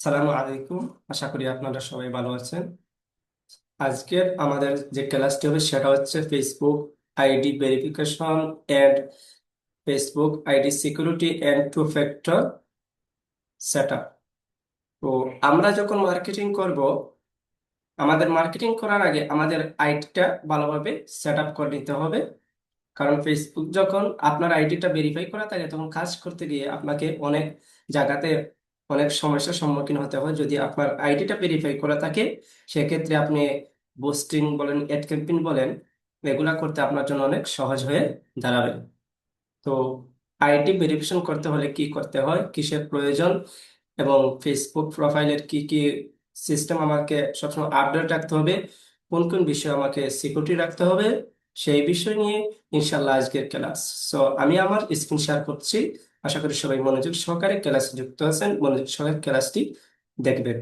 সালামু আলাইকুম। আশা করি আপনারা সবাই ভালো আছেন। আজকের আমাদের যে ক্লাসটি হবে সেটা হচ্ছে Facebook ID verification and Facebook ID security and two factor setup. তো আমরা যখন মার্কেটিং করব, আমাদের মার্কেটিং করার আগে আমাদের আইডিটা ভালোভাবে সেট আপ করে নিতে হবে। কারণ ফেসবুক যখন আপনার আইডিটা ভেরিফাই করা থাকে তখন কাজ করতে গিয়ে আপনাকে অনেক জায়গাতে অনেক সমস্যার সম্মুখীন হতে হয়। যদি আপনার আইডিটা ভেরিফাই করা থাকে সেক্ষেত্রে আপনি বুস্টিং বলেন, এড ক্যাম্পেইন বলেন, এগুলা করতে আপনার জন্য অনেক সহজ হয়ে দাঁড়াবে। তো আইডি ভেরিফিকেশন করতে হলে কি করতে হয়, কিসের প্রয়োজন, এবং ফেসবুক প্রোফাইলের কি কি সিস্টেম আমাকে সবসময় আপডেট রাখতে হবে, কোন কোন বিষয়ে আমাকে সিকিউরিটি রাখতে হবে, সেই বিষয় নিয়ে ইনশাল্লাহ আজকের ক্লাস। সো আমি আমার স্ক্রিন শেয়ার করছি। আশা করি সবাই মনোযোগ সহকারে ক্লাসে যুক্ত আছেন, মনোযোগ সহকারে ক্লাসটি দেখবেন।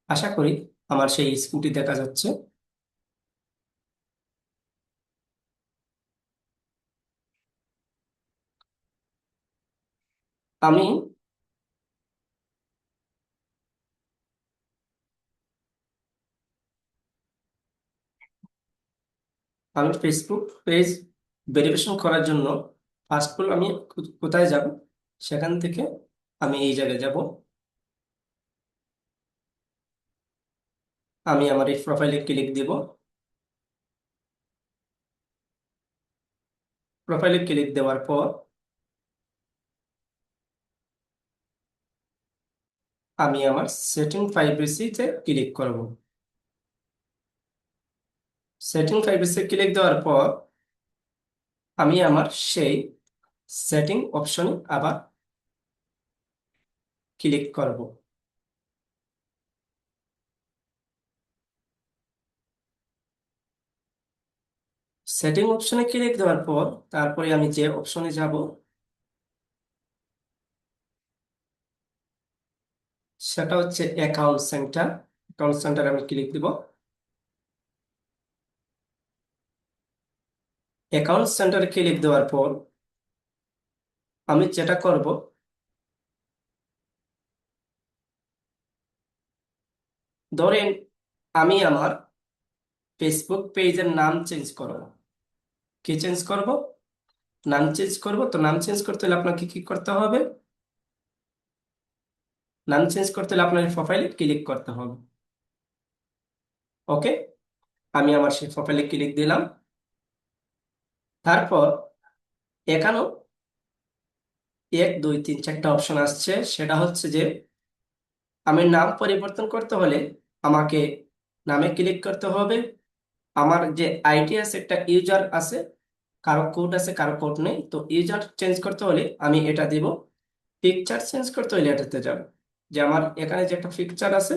আশা করি আমার সেই স্ক্রিনটি দেখা যাচ্ছে। আমি আমি ফেসবুক পেজ ভেরিফিকেশন করার জন্য ফার্স্ট অফ অল আমি কোথায় যাব, সেখান থেকে আমি এই জায়গায় যাব। আমি আমার এই প্রোফাইলে ক্লিক দিব। প্রোফাইলে ক্লিক দেওয়ার পর আমি আমার সেটিং প্রাইভেসিতে ক্লিক করব। সেটিং প্রাইভেসি ক্লিক দেওয়ার পর আমি আমার সেই সেটিং অপশনে আবার ক্লিক করব। সেটিং অপশনে ক্লিক দেওয়ার পর তারপরে আমি যে অপশনে যাব সেটা হচ্ছে অ্যাকাউন্ট সেন্টার। অ্যাকাউন্ট সেন্টার আমি ক্লিক দিব। অ্যাকাউন্ট সেন্টারে ক্লিক দেওয়ার পর আমি যেটা করব, ধরেন আমি আমার ফেসবুক পেজের নাম চেঞ্জ করব। কি চেঞ্জ করব? নাম চেঞ্জ করব। তো নাম চেঞ্জ করতে হলে আপনাকে কি করতে হবে? নাম চেঞ্জ করতে হলে আপনার প্রোফাইলে ক্লিক করতে হবে। ওকে, আমি আমার সেই প্রোফাইলে ক্লিক দিলাম। তারপর এখানেও 1 2 3 4টা অপশন আসছে। সেটা হচ্ছে যে আমি নাম পরিবর্তন করতে হলে আমাকে নামে ক্লিক করতে হবে। আমার যে আইডি আছে, একটা ইউজার আছে, কারো কোড আছে কারো কোড নেই, তো ইউজার চেঞ্জ করতে হলে আমি এটা দিব। পিকচার চেঞ্জ করতে হলে এটাতে যাব। যে আমার এখানে যে একটা পিকচার আছে,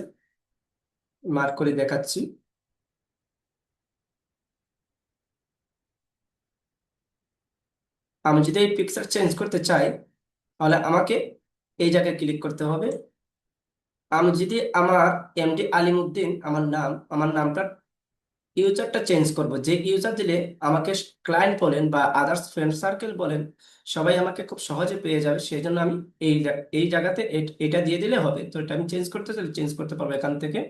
মার্ক করে দেখাচ্ছি। আমি যদি এই পিকচার চেঞ্জ করতে চাই তাহলে আমাকে এই জায়গায় ক্লিক করতে হবে। আমি যদি আমার এমডি আলিমউদ্দিন আমার নামটা ইউজারটা চেঞ্জ করব, যে ইউজার দিলে আমাকে ক্লায়েন্ট বলেন বা আদার্স ফ্রেন্ড সার্কেল বলেন সবাই আমাকে খুব সহজে পেয়ে যাবে, সেই জন্য আমি এই জায়গাতে এটা দিয়ে দিলে হবে। তো এটা আমি চেঞ্জ করতে চাইলে চেঞ্জ করতে পারবো এখান থেকে।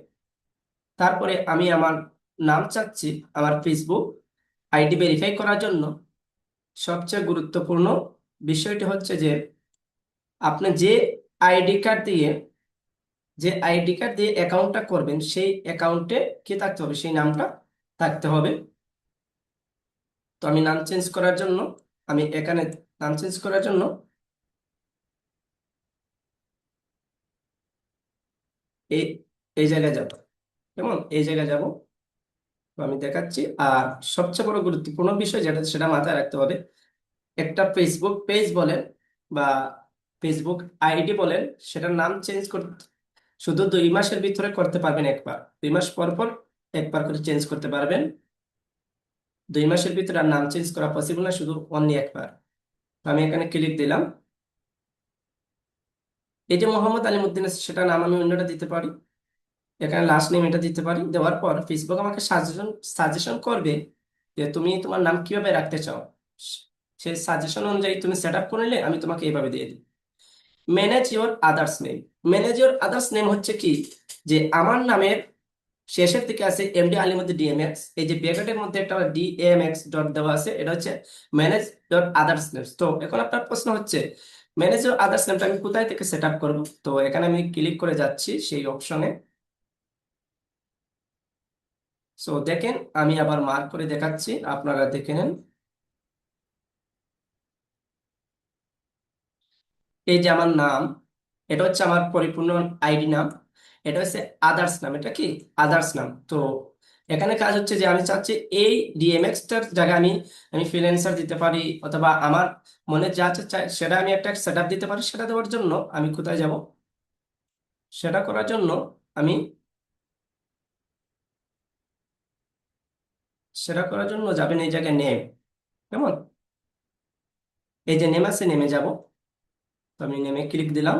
তারপরে আমি আমার নাম চাচ্ছি আমার ফেসবুক আইডি ভেরিফাই করার জন্য। সবচেয়ে গুরুত্বপূর্ণ বিষয়টি হচ্ছে যে আপনি আইডি কার্ড দিয়ে যে আইডি কার্ড দিয়ে অ্যাকাউন্টটা করবেন সেই অ্যাকাউন্টে কি থাকতে হবে, সেই নামটা থাকতে হবে। তো আমি নাম চেঞ্জ করার জন্য আমি এখানে নাম চেঞ্জ করার জন্য এই এই জায়গায় যাব। কেমন, এই জায়গায় যাব। তো আমি দেখাচ্ছি। আর সবচেয়ে বড় গুরুত্বপূর্ণ বিষয় যেটা সেটা মাথায় রাখতে হবে, একটা ফেসবুক পেজ বলেন বা ফেসবুক আইডি বলেন, সেটার নাম চেঞ্জ করতে শুধু 2 মাসের ভিতরে করতে পারবেন একবার। 2 মাস পর পর একবার করে চেঞ্জ করতে পারবেন। 2 মাসের ভিতরে আর নাম চেঞ্জ করা পসিবল না, শুধু অনলি একবার। তো আমি এখানে ক্লিক দিলাম। এই যে মোহাম্মদ আলিমুদ্দিন আছে সেটা নাম আমি অন্যটা দিতে পারি। এখানে লাস্ট নেম এটা দিতে পারি। দেওয়ার পর ফেসবুক আমাকে সাজেশন সাজেশন করবে যে তুমি তোমার নাম কিভাবে রাখতে চাও। সেই সাজেশন অনুযায়ী তুমি সেট আপ করে নিলে আমি তোমাকে এইভাবে দিয়ে দিই। Manage your others name. Manage your others name হচ্ছে কি, যে আমার নামের শেষের দিকে আছে এমডি আলীর মধ্যে ডিএমএক্স, এই যে ব্র্যাকেটের মধ্যে একটা ডিএমএক্স ডট দেওয়া আছে, এটা হচ্ছে ম্যানেজ ডট আদার্স নেমস। তো এখন আপনার প্রশ্ন হচ্ছে ম্যানেজ ইওর আদার্স নেমটা আমি কোথায় থেকে সেট আপ করবো? তো এখানে আমি ক্লিক করে যাচ্ছি সেই অপশনে। সো দেখেন, আমি আবার মার্ক করে দেখাচ্ছি, আপনারা দেখে নেন। এই যে আমার নাম, এটা হচ্ছে আমার পরিপূর্ণ আইডি নাম। এটা হচ্ছে আদার্স নাম, এটা কি আদার্স নাম। তো এখানে কাজ হচ্ছে যে আমি চাচ্ছি এই ডিএমএক্স টার জায়গায় আমি আমি ফ্রিল্যান্সার দিতে পারি, অথবা আমার মনে যা চাই সেটা আমি একটা সেট আপ দিতে পারি। সেটা দেওয়ার জন্য আমি কোথায় যাব? সেটা করার জন্য আমি সেটা করার জন্য যাবেন এই জায়গায় নেম। কেমন? এই যে নেম আছে, নেমে যাব। তো আমি নেমে ক্লিক দিলাম।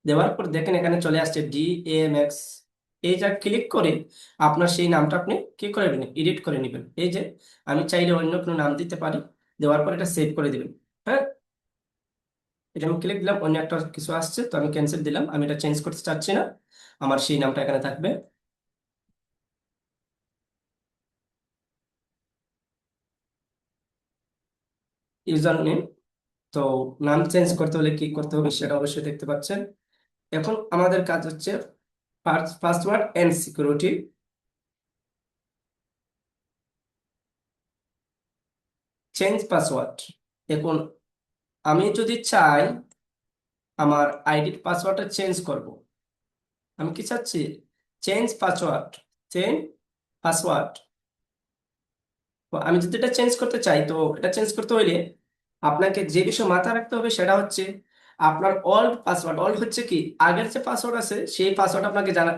দেওয়ার পর দেখেন এখানে চলে আসছে ডিএমএক্স। এই যা ক্লিক করে আপনার সেই নামটা আপনি কি করে নেবেন, এডিট করে নেবেন। এই যে আমি চাইলে অন্য কোনো নাম দিতে পারি। দেওয়ার পর এটা সেভ করে দিবেন। হ্যাঁ, এটা আমি ক্লিক দিলাম, অন্য একটা কিছু আসছে, তো আমি ক্যান্সেল দিলাম। আমি এটা চেঞ্জ করতে চাচ্ছি না, আমার সেই নামটা এখানে থাকবে। User name. তো নাম চেঞ্জ করতে হলে কি করতে হবে সেটা অবশ্যই দেখতে পাচ্ছেন। এখন আমাদের কাজ হচ্ছে password and security. Change password. এখন আমি যদি চাই আমার আইডির পাসওয়ার্ডটা চেঞ্জ করব, আমি কি চাচ্ছি? Change password. Change password. তো আমি যদি এটা চেঞ্জ করতে চাই, তো এটা চেঞ্জ করতে হইলে আপনাকে যে বিষয় মাথায় রাখতে হবে সেটা হচ্ছে আপনার ওল্ড পাসওয়ার্ড। ওল্ড হচ্ছে কি, আগের যে পাসওয়ার্ড আছে সেই পাসওয়ার্ড আপনাকে জানা,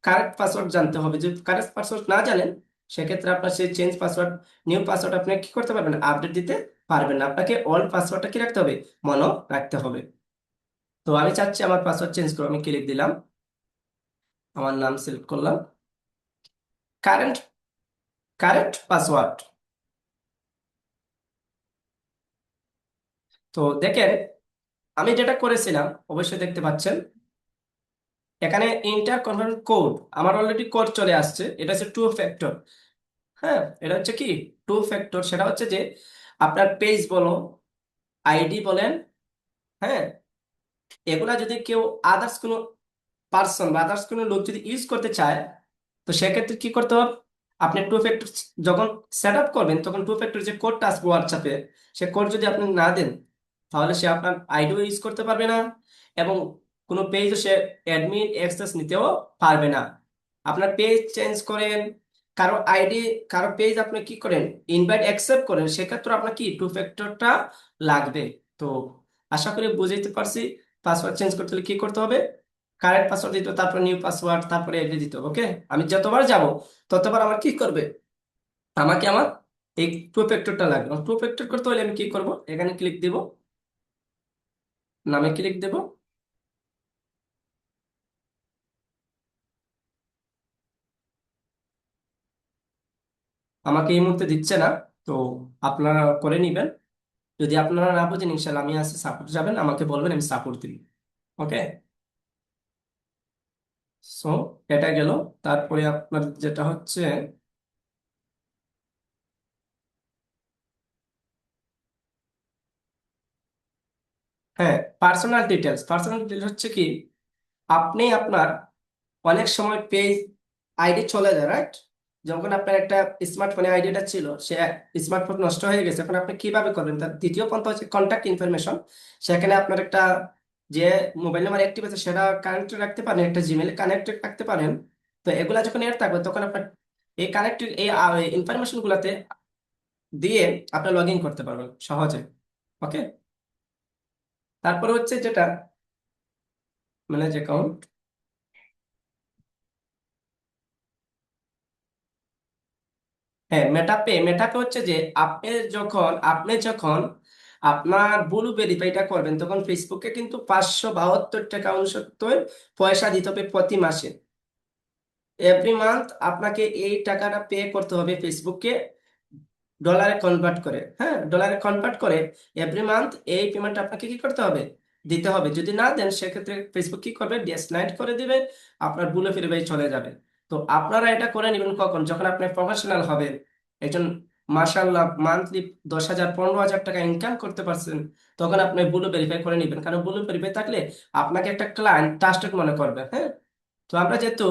কারেক্ট পাসওয়ার্ড জানতে হবে। যদি কারেক্ট পাসওয়ার্ড না জানেন, সেক্ষেত্রে আপনার সেই চেঞ্জ পাসওয়ার্ড, নিউ পাসওয়ার্ড আপনি কি করতে পারবেন, আপডেট দিতে পারবেন না। আপনাকে ওল্ড পাসওয়ার্ডটা কি রাখতে হবে, মনে রাখতে হবে। তো আমি চাচ্ছি আমার পাসওয়ার্ড চেঞ্জ করবো, আমি ক্লিক দিলাম, আমার নাম সিলেক্ট করলাম, কারেন্ট কারেক্ট পাসওয়ার্ড। তো দেখেন আমি যেটা করেছিলাম অবশ্যই দেখতে পাচ্ছেন এখানে ইন্টার কনফারেন্স কোড, আমার অলরেডি কোড চলে আসছে। এটা হচ্ছে টু ফ্যাক্টর। হ্যাঁ, এটা হচ্ছে কি টু ফ্যাক্টর। সেটা হচ্ছে যে আপনার পেজ বলো, আইডি বলেন, হ্যাঁ, এগুলা যদি কেউ আদার্স কোনো পার্সন বা আদার্স কোনো লোক যদি ইউজ করতে চায়, তো সেক্ষেত্রে কি করতে হবে, আপনি টু ফ্যাক্টর যখন সেট আপ করবেন তখন টু ফ্যাক্টর যে কোডটা আসবে হোয়াটসঅ্যাপে, সে কোড যদি আপনি না দেন, তাহলে সে আপনার আইডিও ইউজ করতে পারবে না, এবং কোনো পেজও সে অ্যাডমিন অ্যাক্সেস নিতেও পারবে না। আপনার পেজ চেঞ্জ করেন, কারো আইডি, কারো পেজ আপনি কি করেন, ইনভাইট অ্যাকসেপ্ট করেন, সেক্ষেত্রে আপনার কি টু ফ্যাক্টরটা লাগবে। তো আশা করি বুঝাইতে পারছি। পাসওয়ার্ড চেঞ্জ করতে হলে কি করতে হবে, কারেক্ট পাসওয়ার্ড দিতে হবে, তারপর নিউ পাসওয়ার্ড, তারপরে এডি দিতে হবে। ওকে, আমি যতবার যাব ততবার আমার কি করবে, আমাকে আমার এই টু ফ্যাক্টরটা লাগবে। টু ফ্যাক্টর করতে হলে আমি কি করব, এখানে ক্লিক দিব, নামে ক্লিক দেব। আমাকে এই মুহূর্তে দিচ্ছে না, তো আপনারা করে নিবেন। যদি আপনারা না বুঝেন, ইনশাল্লাহ আমি আছি, সাপোর্ট যাবেন, আমাকে বলবেন, আমি সাপোর্ট দিব। ওকে। সো এটা গেল। তারপরে আপনার যেটা হচ্ছে, হ্যাঁ, পার্সোনাল ডিটেলস। পার্সোনাল ডিটেলস হচ্ছে কি, আপনি আপনার অনেক সময় পেজ আইডি চলে যায়, রাইট? যখন আপনার একটা স্মার্টফোনে আইডিটা ছিল, সে স্মার্টফোন নষ্ট হয়ে গেছে, এখন আপনি কিভাবে করবেন? তার দ্বিতীয় পন্থা হচ্ছে কন্ট্যাক্ট ইনফরমেশন। সেখানে আপনার একটা যে মোবাইল নাম্বার অ্যাক্টিভ আছে সেটা কানেক্টেড রাখতে পারেন, একটা জিমেলে কানেক্টেড রাখতে পারেন। তো এগুলা যখন এর থাকবে তখন আপনার এই কানেক্টেড এই ইনফরমেশন গুলাতে দিয়ে আপনি লগ ইন করতে পারবেন সহজে। ওকে। তারপরে হচ্ছে যেটা ম্যানেজ অ্যাকাউন্ট। হ্যাঁ, মেটাপে হচ্ছে যে আপনি যখন আপনার ব্লু ভেরিফাইটা করবেন, তখন ফেসবুকে কিন্তু 572 টাকা 69 পয়সা দিতে হবে প্রতি মাসে। এভরি মান্থ আপনাকে এই টাকাটা পে করতে হবে ফেসবুককে, ডলারে কনভার্ট করে, হ্যাঁ, ডলারে কনভার্ট করে এভরি মান্থ এই পেমেন্ট আপনাকে কি করতে হবে, দিতে হবে। যদি না দেন সেক্ষেত্রে ফেসবুক কি করবে, ডিসলাইক করে দিবে, আপনার বুলে ফিরে চলে যাবে। তো আপনারা এটা করে নেবেন কখন, যখন আপনি প্রফেশনাল হবেন, একজন মার্শাল্লাহ মান্থলি 10,000 15,000 টাকা ইনকাম করতে পারছেন, তখন আপনি ব্লু ভেরিফাই করে নেবেন। কারণ ব্লু ভেরিফাই থাকলে আপনাকে একটা ক্লায়েন্ট ট্রাস্টেড মনে করবে, হ্যাঁ। তো আমরা যেহেতু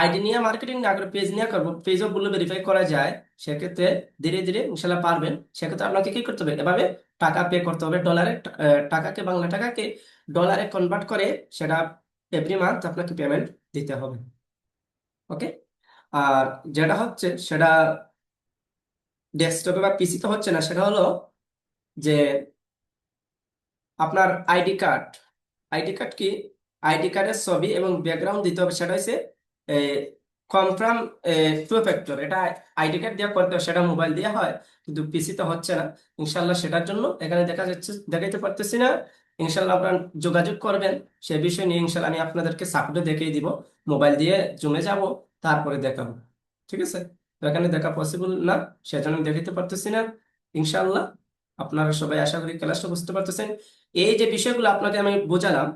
আইডি নিয়ে মার্কেটিং না করে পেজ নিয়ে করবো, পেজও ব্লু ভেরিফাই করা যায়, সেক্ষেত্রে ধীরে ধীরে ইনশাল্লাহ পারবেন। সেক্ষেত্রে আপনাকে কি করতে হবে, এভাবে টাকা পে করতে হবে ডলারে, টাকাকে বাংলা টাকাকে ডলারে কনভার্ট করে সেটা এভরি মান্থ আপনাকে পেমেন্ট দিতে হবে। ওকে। আর যেটা হচ্ছে সেটা ডেস্কটপে বা পিসিতে হচ্ছে না, সেটা হলো যে আপনার আইডি কার্ড। আইডি কার্ড কি, আইডি কার্ডের ছবি এবং ব্যাকগ্রাউন্ড দিতে হবে, সেটা হচ্ছে কনফার্ম টু ফ্যাক্টর। এটা আইডি কার্ড দিয়ে করতে হবে, সেটা মোবাইল দিয়ে হয়, কিন্তু পিসিতে হচ্ছে না। ইনশাল্লাহ সেটার জন্য এখানে দেখা যাচ্ছে, দেখাইতে পারতেছি না। ইনশাল্লাহ আপনারা যোগাযোগ করবেন সে বিষয় নিয়ে, ইনশাল্লাহ আমি আপনাদেরকে সাপোর্টে দেখিয়ে দিব। মোবাইল দিয়ে জুমে যাব, তারপরে দেখাবো। ঠিক আছে। তো এখানে দেখা পসিবল না, সেজন্য আমি দেখাইতে পারতেছি না। ইনশাল্লাহ আপনারা সবাই আশা করি ক্লাসটা বুঝতে পারতেছেন। এই যে বিষয়গুলো আপনাকে আমি বোঝালাম,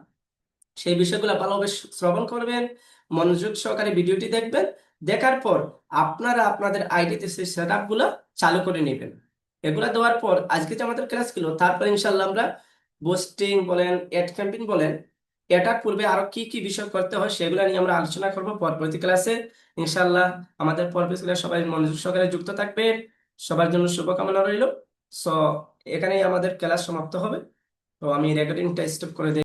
সেই বিষয়গুলো ভালোভাবে শ্রবণ করবেন, মনোযোগ সহকারে ভিডিওটি দেখবেন। দেখার পর আপনারা আপনাদের আইডিতে সেই সেট আপ গুলা চালু করে নেবেন। এগুলা দেওয়ার পর আজকে যে আমাদের ক্লাস ছিল, তারপর ইনশাল্লাহ আমরা বুস্টিং বলেন, এড ক্যাম্পেইন বলেন, এটার পূর্বে আরো কি কি বিষয় করতে হয় সেগুলো নিয়ে আমরা আলোচনা করব পরবর্তী ক্লাসে। ইনশাল্লাহ আমাদের পরবর্তী ক্লাসে সবাই মনোযোগ সহকারে যুক্ত থাকবেন। সবার জন্য শুভকামনা রইল। সো এখানেই আমাদের ক্লাস সমাপ্ত হবে। তো আমি রেকর্ডিংটা স্টপ করে দিই।